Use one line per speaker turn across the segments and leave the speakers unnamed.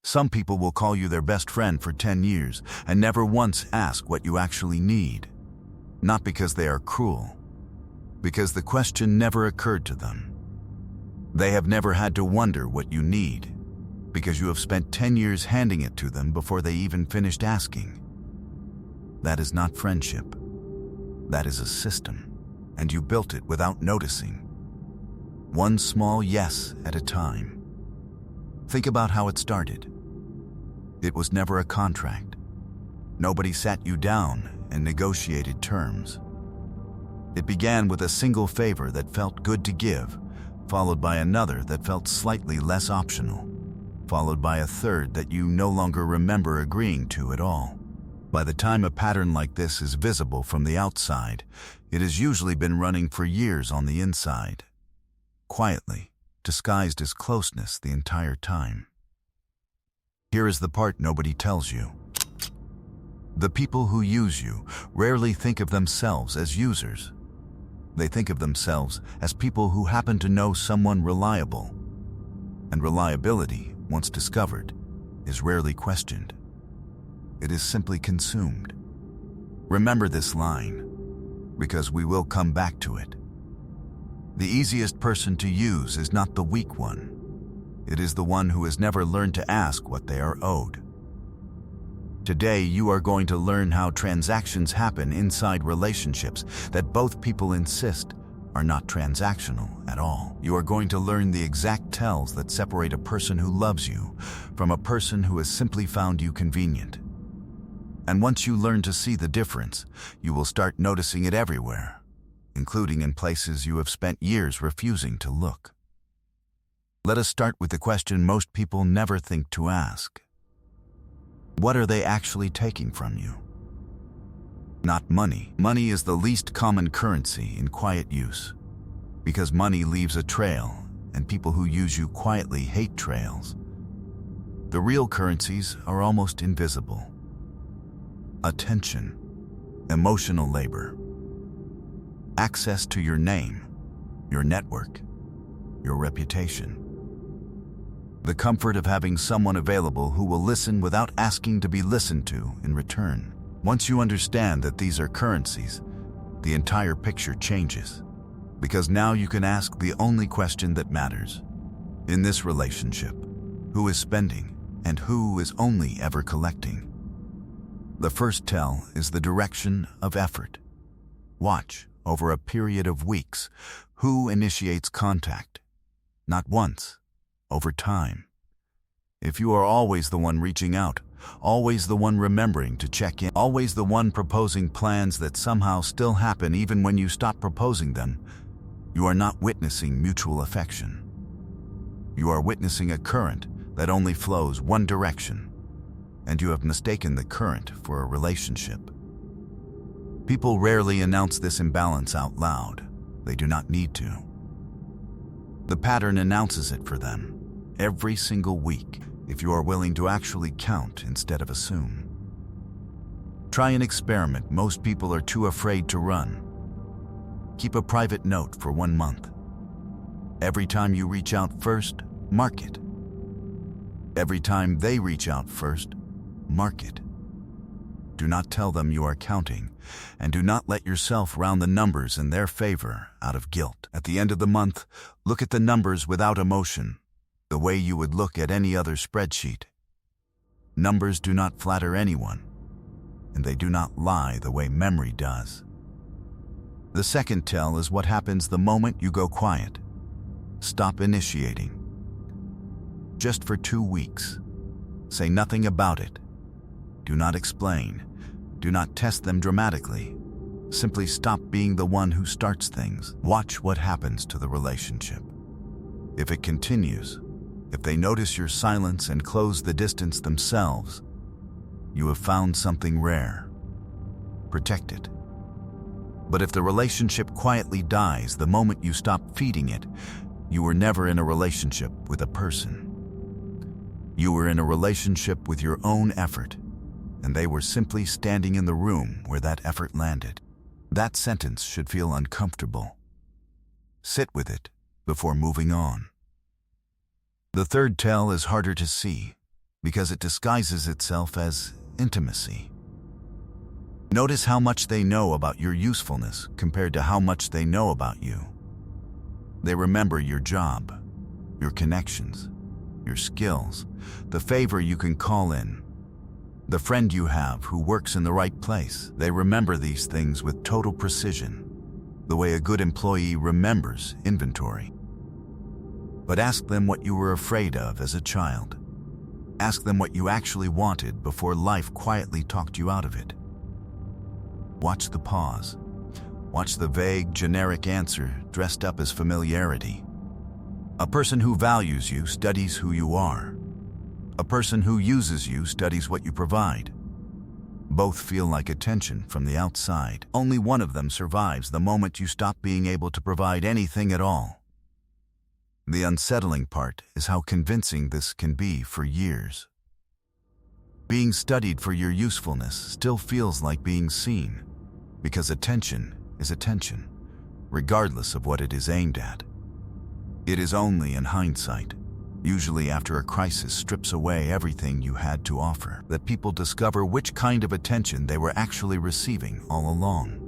Some people will call you their best friend for 10 years and never once ask what you actually need. Not because they are cruel, because the question never occurred to them. They have never had to wonder what you need, because you have spent 10 years handing it to them before they even finished asking. That is not friendship. That is a system, and you built it without noticing. One small yes at a time. Think about how it started. It was never a contract. Nobody sat you down and negotiated terms. It began with a single favor that felt good to give, followed by another that felt slightly less optional, followed by a third that you no longer remember agreeing to at all. By the time a pattern like this is visible from the outside, it has usually been running for years on the inside, quietly, disguised as closeness the entire time. Here is the part nobody tells you. The people who use you rarely think of themselves as users. They think of themselves as people who happen to know someone reliable. And reliability, once discovered, is rarely questioned. It is simply consumed. Remember this line, because we will come back to it. The easiest person to use is not the weak one. It is the one who has never learned to ask what they are owed. Today, you are going to learn how transactions happen inside relationships that both people insist are not transactional at all. You are going to learn the exact tells that separate a person who loves you from a person who has simply found you convenient. And once you learn to see the difference, you will start noticing it everywhere, including in places you have spent years refusing to look. Let us start with the question most people never think to ask. What are they actually taking from you? Not money. Money is the least common currency in quiet use, because money leaves a trail, and people who use you quietly hate trails. The real currencies are almost invisible. Attention, emotional labor, access to your name, your network, your reputation. The comfort of having someone available who will listen without asking to be listened to in return. Once you understand that these are currencies, the entire picture changes, because now you can ask the only question that matters. In this relationship, who is spending and who is only ever collecting? The first tell is the direction of effort. Watch, over a period of weeks, who initiates contact. Not once, over time. If you are always the one reaching out, always the one remembering to check in, always the one proposing plans that somehow still happen even when you stop proposing them, you are not witnessing mutual affection. You are witnessing a current that only flows one direction, and you have mistaken the current for a relationship. People rarely announce this imbalance out loud. They do not need to. The pattern announces it for them every single week, if you are willing to actually count instead of assume. Try an experiment most people are too afraid to run. Keep a private note for 1 month. Every time you reach out first, mark it. Every time they reach out first, mark it. Do not tell them you are counting, and do not let yourself round the numbers in their favor out of guilt. At the end of the month, look at the numbers without emotion, the way you would look at any other spreadsheet. Numbers do not flatter anyone, and they do not lie the way memory does. The second tell is what happens the moment you go quiet. Stop initiating. Just for 2 weeks. Say nothing about it. Do not explain. Do not test them dramatically. Simply stop being the one who starts things. Watch what happens to the relationship. If it continues, if they notice your silence and close the distance themselves, you have found something rare. Protect it. But if the relationship quietly dies the moment you stop feeding it, you were never in a relationship with a person. You were in a relationship with your own effort, and they were simply standing in the room where that effort landed. That sentence should feel uncomfortable. Sit with it before moving on. The third tell is harder to see, because it disguises itself as intimacy. Notice how much they know about your usefulness compared to how much they know about you. They remember your job, your connections, your skills, the favor you can call in, the friend you have who works in the right place. They remember these things with total precision, the way a good employee remembers inventory. But ask them what you were afraid of as a child. Ask them what you actually wanted before life quietly talked you out of it. Watch the pause. Watch the vague, generic answer dressed up as familiarity. A person who values you studies who you are. A person who uses you studies what you provide. Both feel like attention from the outside. Only one of them survives the moment you stop being able to provide anything at all. The unsettling part is how convincing this can be for years. Being studied for your usefulness still feels like being seen, because attention is attention, regardless of what it is aimed at. It is only in hindsight, usually after a crisis strips away everything you had to offer, that people discover which kind of attention they were actually receiving all along.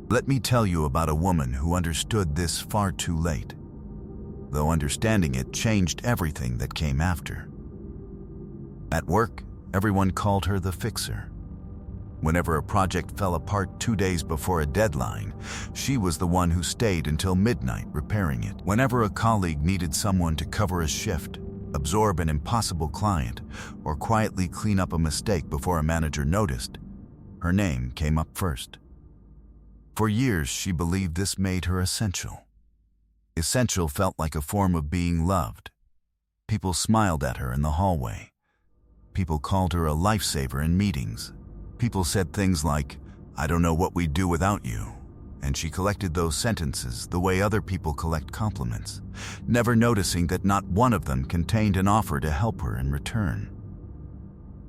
Let me tell you about a woman who understood this far too late, though understanding it changed everything that came after. At work, everyone called her the fixer. Whenever a project fell apart 2 days before a deadline, she was the one who stayed until midnight repairing it. Whenever a colleague needed someone to cover a shift, absorb an impossible client, or quietly clean up a mistake before a manager noticed, her name came up first. For years, she believed this made her essential. Essential felt like a form of being loved. People smiled at her in the hallway. People called her a lifesaver in meetings. People said things like, "I don't know what we'd do without you," and she collected those sentences the way other people collect compliments, never noticing that not one of them contained an offer to help her in return.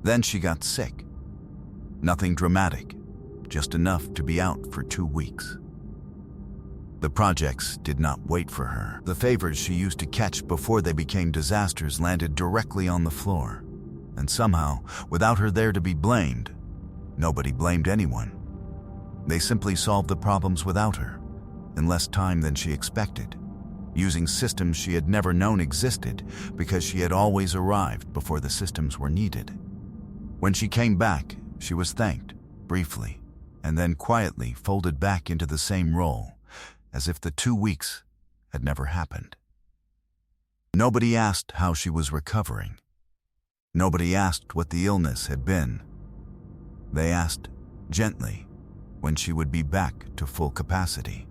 Then she got sick. Nothing dramatic, just enough to be out for 2 weeks. The projects did not wait for her. The favors she used to catch before they became disasters landed directly on the floor. And somehow, without her there to be blamed, nobody blamed anyone. They simply solved the problems without her, in less time than she expected, using systems she had never known existed because she had always arrived before the systems were needed. When she came back, she was thanked, briefly, and then quietly folded back into the same role, as if the 2 weeks had never happened. Nobody asked how she was recovering. Nobody asked what the illness had been. They asked, gently, when she would be back to full capacity.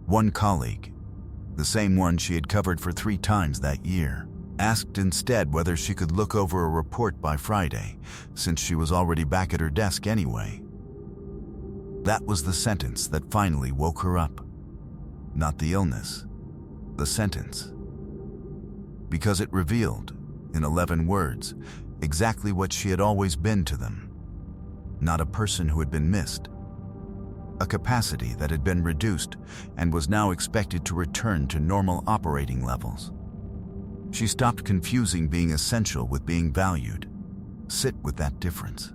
One colleague, the same one she had covered for 3 times that year, asked instead whether she could look over a report by Friday, since she was already back at her desk anyway. That was the sentence that finally woke her up. Not the illness, the sentence. Because it revealed, in 11 words, exactly what she had always been to them. Not a person who had been missed. A capacity that had been reduced and was now expected to return to normal operating levels. She stopped confusing being essential with being valued. Sit with that difference.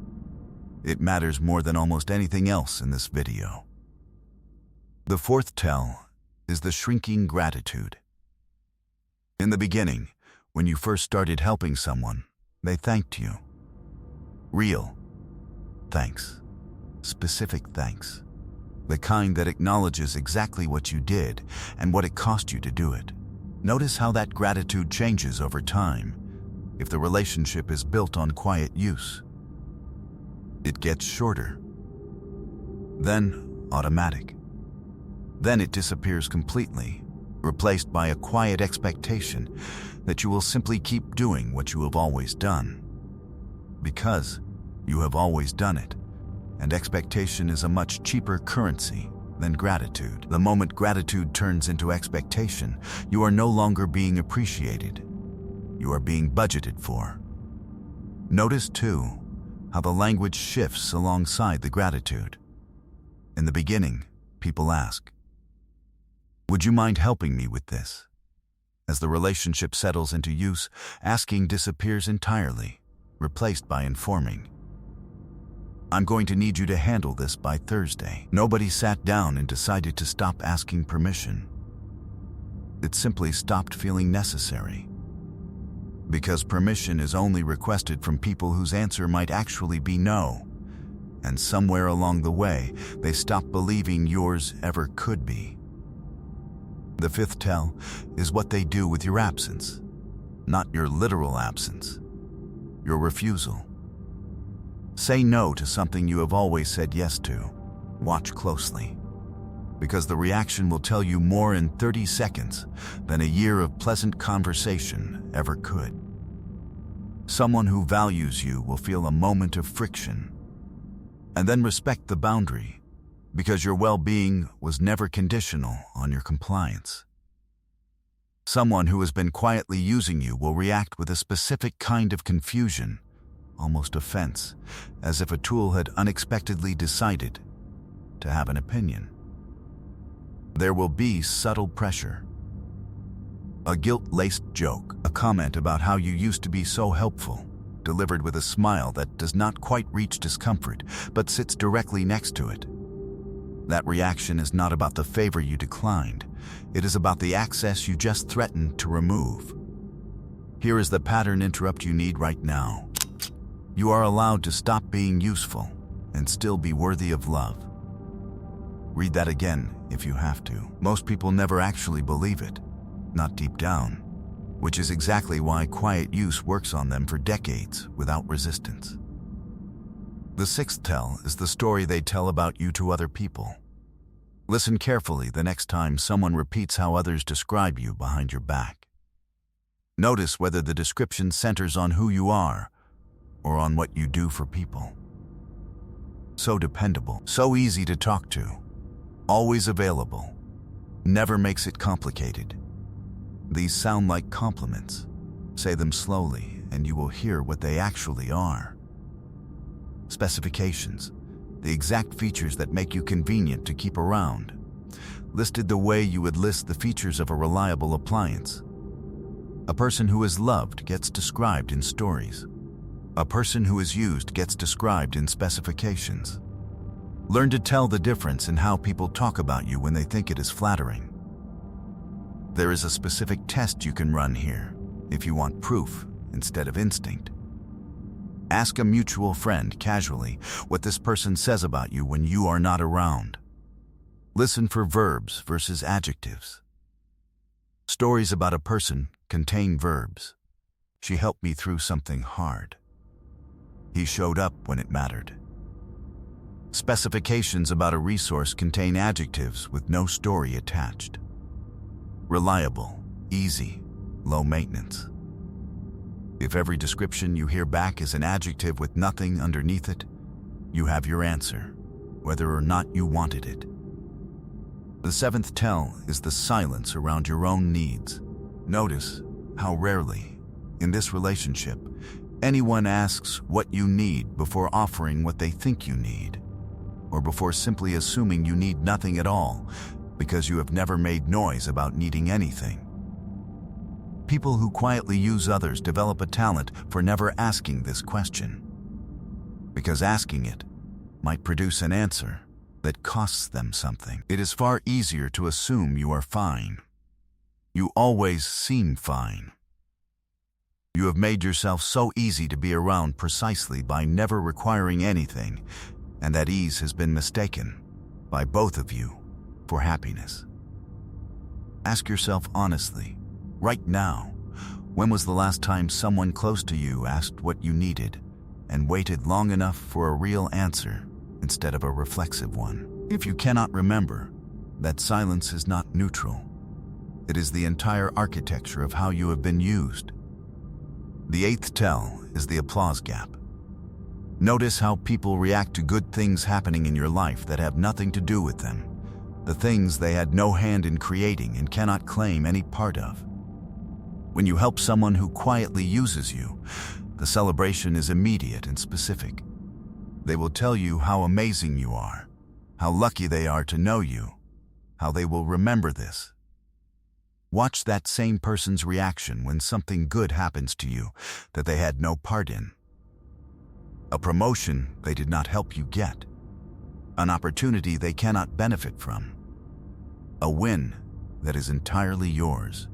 It matters more than almost anything else in this video. The fourth tell is the shrinking gratitude. In the beginning, when you first started helping someone, they thanked you. Real thanks. Specific thanks. The kind that acknowledges exactly what you did and what it cost you to do it. Notice how that gratitude changes over time if the relationship is built on quiet use. It gets shorter. Then automatic. Then it disappears completely, replaced by a quiet expectation that you will simply keep doing what you have always done. Because you have always done it, and expectation is a much cheaper currency than gratitude. The moment gratitude turns into expectation, you are no longer being appreciated. You are being budgeted for. Notice, too, how the language shifts alongside the gratitude. In the beginning, people ask, "Would you mind helping me with this?" As the relationship settles into use, asking disappears entirely, replaced by informing. I'm going to need you to handle this by Thursday. Nobody sat down and decided to stop asking permission. It simply stopped feeling necessary. Because permission is only requested from people whose answer might actually be no. And somewhere along the way, they stop believing yours ever could be. The fifth tell is what they do with your absence. Not your literal absence, your refusal. Say no to something you have always said yes to. Watch closely, because the reaction will tell you more in 30 seconds than a year of pleasant conversation ever could. Someone who values you will feel a moment of friction, and then respect the boundary, because your well-being was never conditional on your compliance. Someone who has been quietly using you will react with a specific kind of confusion, almost offense, as if a tool had unexpectedly decided to have an opinion. There will be subtle pressure. A guilt-laced joke, a comment about how you used to be so helpful, delivered with a smile that does not quite reach discomfort, but sits directly next to it. That reaction is not about the favor you declined. It is about the access you just threatened to remove. Here is the pattern interrupt you need right now. You are allowed to stop being useful and still be worthy of love. Read that again if you have to. Most people never actually believe it, not deep down, which is exactly why quiet use works on them for decades without resistance. The sixth tell is the story they tell about you to other people. Listen carefully the next time someone repeats how others describe you behind your back. Notice whether the description centers on who you are or on what you do for people. So dependable, so easy to talk to, always available, never makes it complicated. These sound like compliments. Say them slowly and you will hear what they actually are. Specifications, the exact features that make you convenient to keep around, listed the way you would list the features of a reliable appliance. A person who is loved gets described in stories. A person who is used gets described in specifications. Learn to tell the difference in how people talk about you when they think it is flattering. There is a specific test you can run here if you want proof instead of instinct. Ask a mutual friend casually what this person says about you when you are not around. Listen for verbs versus adjectives. Stories about a person contain verbs. She helped me through something hard. He showed up when it mattered. Specifications about a resource contain adjectives with no story attached. Reliable, easy, low maintenance. If every description you hear back is an adjective with nothing underneath it, you have your answer, whether or not you wanted it. The seventh tell is the silence around your own needs. Notice how rarely, in this relationship, anyone asks what you need before offering what they think you need, or before simply assuming you need nothing at all because you have never made noise about needing anything. People who quietly use others develop a talent for never asking this question, because asking it might produce an answer that costs them something. It is far easier to assume you are fine. You always seem fine. You have made yourself so easy to be around precisely by never requiring anything, and that ease has been mistaken by both of you for happiness. Ask yourself honestly, right now, when was the last time someone close to you asked what you needed and waited long enough for a real answer instead of a reflexive one? If you cannot remember, that silence is not neutral. It is the entire architecture of how you have been used. The eighth tell is the applause gap. Notice how people react to good things happening in your life that have nothing to do with them, the things they had no hand in creating and cannot claim any part of. When you help someone who quietly uses you, the celebration is immediate and specific. They will tell you how amazing you are, how lucky they are to know you, how they will remember this. Watch that same person's reaction when something good happens to you that they had no part in. A promotion they did not help you get. An opportunity they cannot benefit from. A win that is entirely yours.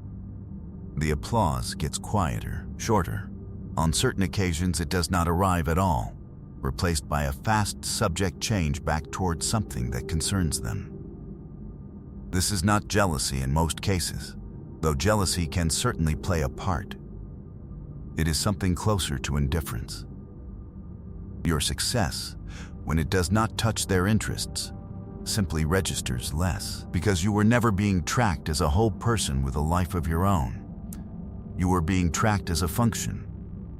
The applause gets quieter, shorter. On certain occasions, it does not arrive at all, replaced by a fast subject change back towards something that concerns them. This is not jealousy in most cases, though jealousy can certainly play a part. It is something closer to indifference. Your success, when it does not touch their interests, simply registers less, because you were never being tracked as a whole person with a life of your own. You were being tracked as a function,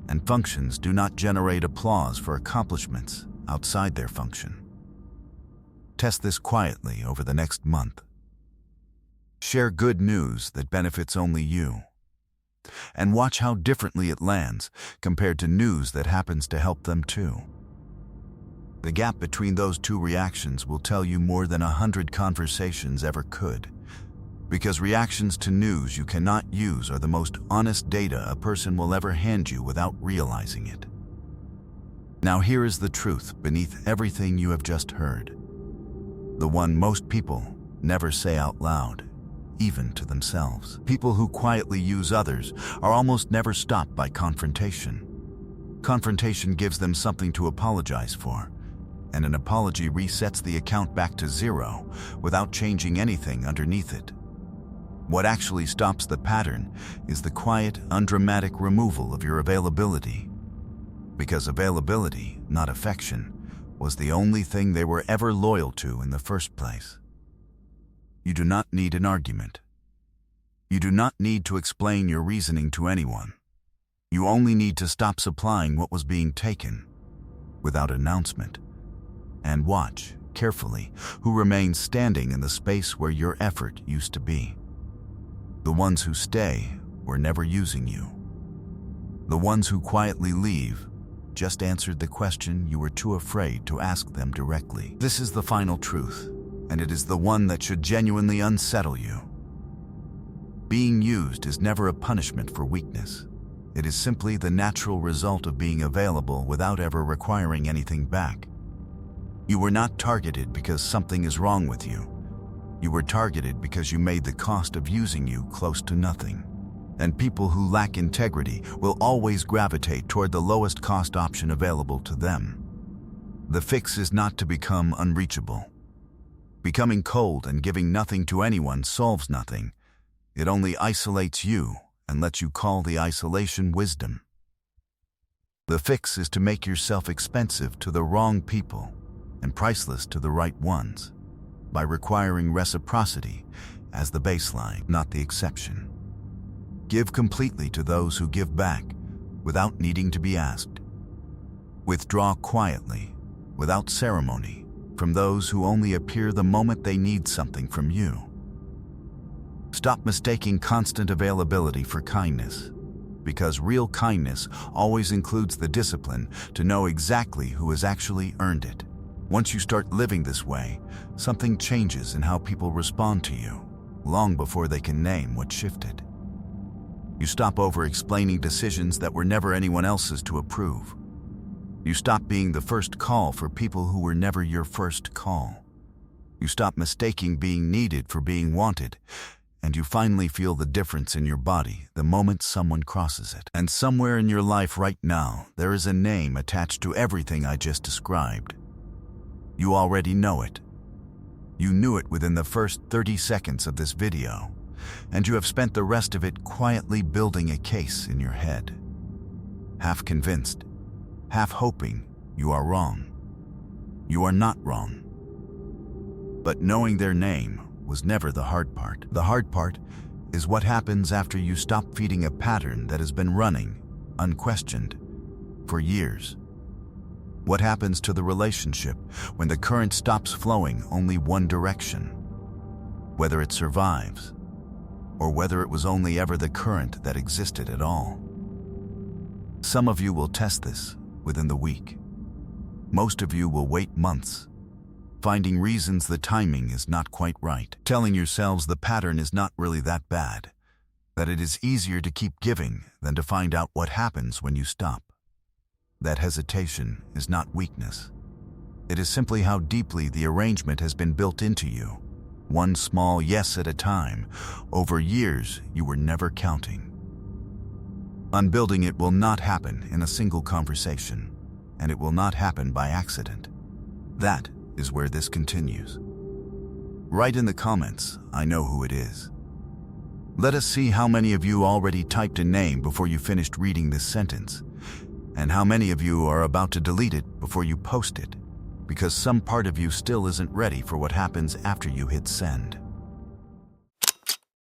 and functions do not generate applause for accomplishments outside their function. Test this quietly over the next month. Share good news that benefits only you, and watch how differently it lands compared to news that happens to help them too. The gap between those two reactions will tell you more than 100 conversations ever could, because reactions to news you cannot use are the most honest data a person will ever hand you without realizing it. Now here is the truth beneath everything you have just heard, the one most people never say out loud, even to themselves. People who quietly use others are almost never stopped by confrontation. Confrontation gives them something to apologize for, and an apology resets the account back to zero without changing anything underneath it. What actually stops the pattern is the quiet, undramatic removal of your availability. Because availability, not affection, was the only thing they were ever loyal to in the first place. You do not need an argument. You do not need to explain your reasoning to anyone. You only need to stop supplying what was being taken, without announcement, and watch, carefully, who remains standing in the space where your effort used to be. The ones who stay were never using you. The ones who quietly leave just answered the question you were too afraid to ask them directly. This is the final truth, and it is the one that should genuinely unsettle you. Being used is never a punishment for weakness. It is simply the natural result of being available without ever requiring anything back. You were not targeted because something is wrong with you. You were targeted because you made the cost of using you close to nothing. And people who lack integrity will always gravitate toward the lowest cost option available to them. The fix is not to become unreachable. Becoming cold and giving nothing to anyone solves nothing. It only isolates you and lets you call the isolation wisdom. The fix is to make yourself expensive to the wrong people and priceless to the right ones, by requiring reciprocity as the baseline, not the exception. Give completely to those who give back without needing to be asked. Withdraw quietly, without ceremony, from those who only appear the moment they need something from you. Stop mistaking constant availability for kindness, because real kindness always includes the discipline to know exactly who has actually earned it. Once you start living this way, something changes in how people respond to you, long before they can name what shifted. You stop over-explaining decisions that were never anyone else's to approve. You stop being the first call for people who were never your first call. You stop mistaking being needed for being wanted, and you finally feel the difference in your body the moment someone crosses it. And somewhere in your life right now, there is a name attached to everything I just described. You already know it. You knew it within the first 30 seconds of this video, and you have spent the rest of it quietly building a case in your head. Half convinced, half hoping you are wrong. You are not wrong. But knowing their name was never the hard part. The hard part is what happens after you stop feeding a pattern that has been running, unquestioned, for years. What happens to the relationship when the current stops flowing only one direction? Whether it survives, or whether it was only ever the current that existed at all. Some of you will test this within the week. Most of you will wait months, finding reasons the timing is not quite right, telling yourselves the pattern is not really that bad, that it is easier to keep giving than to find out what happens when you stop. That hesitation is not weakness. It is simply how deeply the arrangement has been built into you, one small yes at a time, over years you were never counting. Unbuilding it will not happen in a single conversation, and it will not happen by accident. That is where this continues. Write in the comments, I know who it is. Let us see how many of you already typed a name before you finished reading this sentence, and how many of you are about to delete it before you post it, because some part of you still isn't ready for what happens after you hit send.